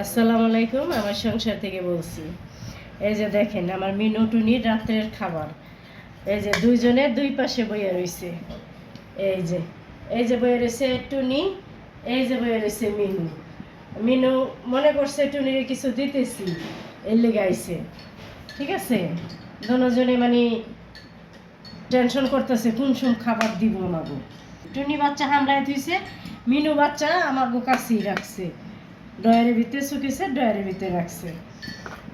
আসসালামু আলাইকুম, আমার সংসার থেকে বলছি। এই যে দেখেন আমার মিনু টুনির রাত্রের খাবার। এই যে দুইজনের দুই পাশে বইয়া রয়েছে। এই যে বইয়া রয়েছে টুনি, এই যে বইয়া রয়েছে মিনু। মিনু মনে করছে টুনির কিছু দিতেছি, এর লেগে আইছে। ঠিক আছে, দুজনে মানে টেনশন করতেছে কোন সময় খাবার দিব আমাকে। টুনি বাচ্চা হামলায় দিয়েছে, মিনু বাচ্চা আমাকে কাছেই রাখছে, ডয়ারের ভিতরে শুকিয়েছে, ডয়ারের ভিতরে রাখছে।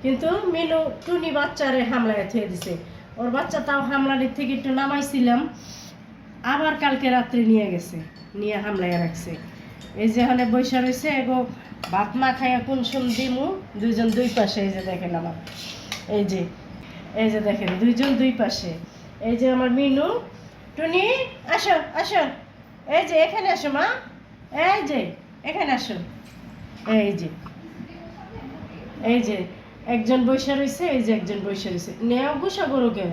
কিন্তু মিনু টুনি বাচ্চারে হামলায় থুয়ে দিছে। ওর বাচ্চা তাও হামলার থেকে একটু নামাইছিলাম, আবার কালকে রাত্রে নিয়ে গেছে, নিয়ে হামলায় রাখছে। এই যে এখানে বৈশা রয়েছে, এগো ভাত মা খাইয়া কোন সম দিমু। দুইজন দুই পাশে, এই যে দেখেন আমার, এই যে দেখেন দুইজন দুই পাশে। এই যে আমার মিনু টুনি, আসো আসো, এই যে এখানে আসো মা, এই যে এখানে আসো। এই যে একজন বৈশা রয়েছে, এই যে একজন বৈশা রয়েছে। নেও গুসা করো কেন,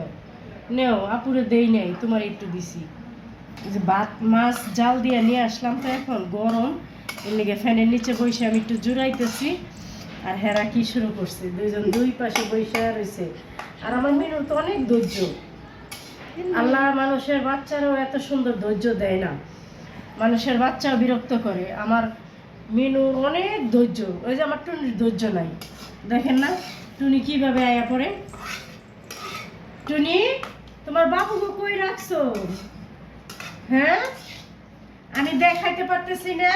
নেও আপুরে দেই নাই, তোমার একটু দিছি। যে ভাত মাছ জাল দিয়ে নিয়ে আসলাম, তো এখন গরম, এর লিগে ফ্যানের নিচে বসে আমি একটু জুড়াইতেছি। আর হেরা কি শুরু করছে, দুইজন দুই পাশে বৈশা রয়েছে। আর আমার মিনুর তো অনেক ধৈর্য। আল্লাহ মানুষের বাচ্চারাও এত সুন্দর ধৈর্য দেয় না, মানুষের বাচ্চাও বিরক্ত করে। আমার মিনুর অনেক ধৈর্য, ওই যে আমার টুনির ধৈর্য নাই। দেখেন না টুনি কিভাবে আয়া পড়ে। টুনি, তোমার বাবুকে কই রাখছো? হ্যাঁ, আমি দেখাইতে পারতেছি না,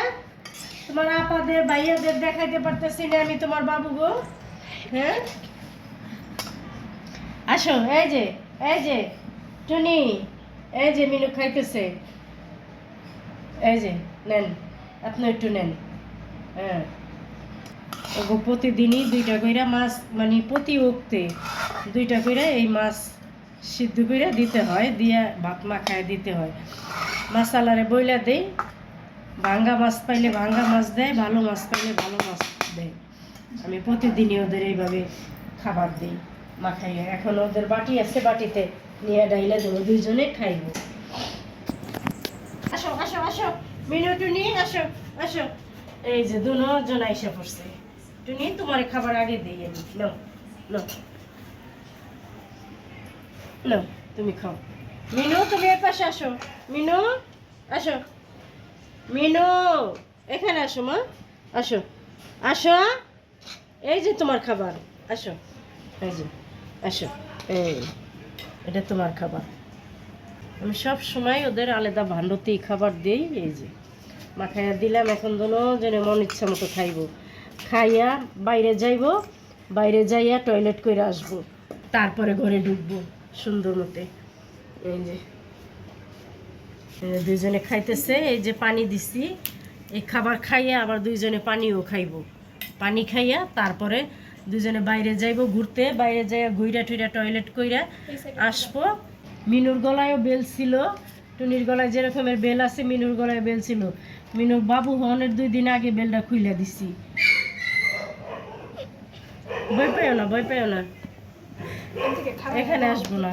তোমার আপাদের ভাইয়াদের দেখাইতে পারতেছি না আমি তোমার বাবুগো। হ্যাঁ, আসো। এই যে টুনি, এই যে মিনু খাইতেছে, এই যে নেন, আপনি একটু নেন। হ্যাঁ, ওগো প্রতিদিনই দুইটা কইরা মাছ, মানে প্রতি ওক্তে দুইটা কইরা এই মাছ সিদ্ধ কইরা দিতে হয়, দিয়া ভাত মাখায় দিতে হয়। মাসালারে বইলা দেই, ভাঙ্গা মাছ পাইলে ভাঙ্গা মাছ দেয়, ভালো মাছ পাইলে ভালো মাছ দেয়। আমি প্রতিদিনই ওদের এইভাবে খাবার দিই মাখাইয়া। এখন ওদের বাটি আছে, বাটিতে নিয়ে ডাইলে দেবো, দুইজনে খাইব। আসো আসো আসো মিনু টুনি, আসো আসো। এই যে দুজন আইসা পড়ছে। টুনি, তোমার খাবার আগে দিই আমি, নাও নাও নাও, তুমি খাও। মিনু, তুমি এর পাশে আসো। মিনু, আসো। মিনু, এখানে আসো মা, আসো আসো। এই যে তোমার খাবার, আসো। এই যে আসো, এই এটা তোমার খাবার। আমি সব সময় ওদের আলাদা ভাণ্ডতেই খাবার দিই। এই যে মাখাইয়া দিলাম, এখন দুজনে মন ইচ্ছা মতো খাইব। খাইয়া বাইরে যাইব, বাইরে যাইয়া টয়লেট করে আসবো, তারপরে ঘরে ঢুকবো সুন্দর মতে। এই যে দুইজনে খাইতেছে, এই যে পানি দিছি, এই খাবার খাইয়া আবার দুইজনে পানিও খাইব। পানি খাইয়া তারপরে দুজনে বাইরে যাইব ঘুরতে, বাইরে যাইয়া ঘুইরা টুইরা টয়লেট কইরা আসবো। মিনুর গলায়ও বেল ছিল, টুনির গলায় যেরকমের বেল আছে মিনুর গলায় বেল ছিল। মিনুর বাবু হওয়ার 2 দিন আগে বেলটা খুইলা দিছি। ভয় পেও না, ভয় পেও না, এখানে আসবো না।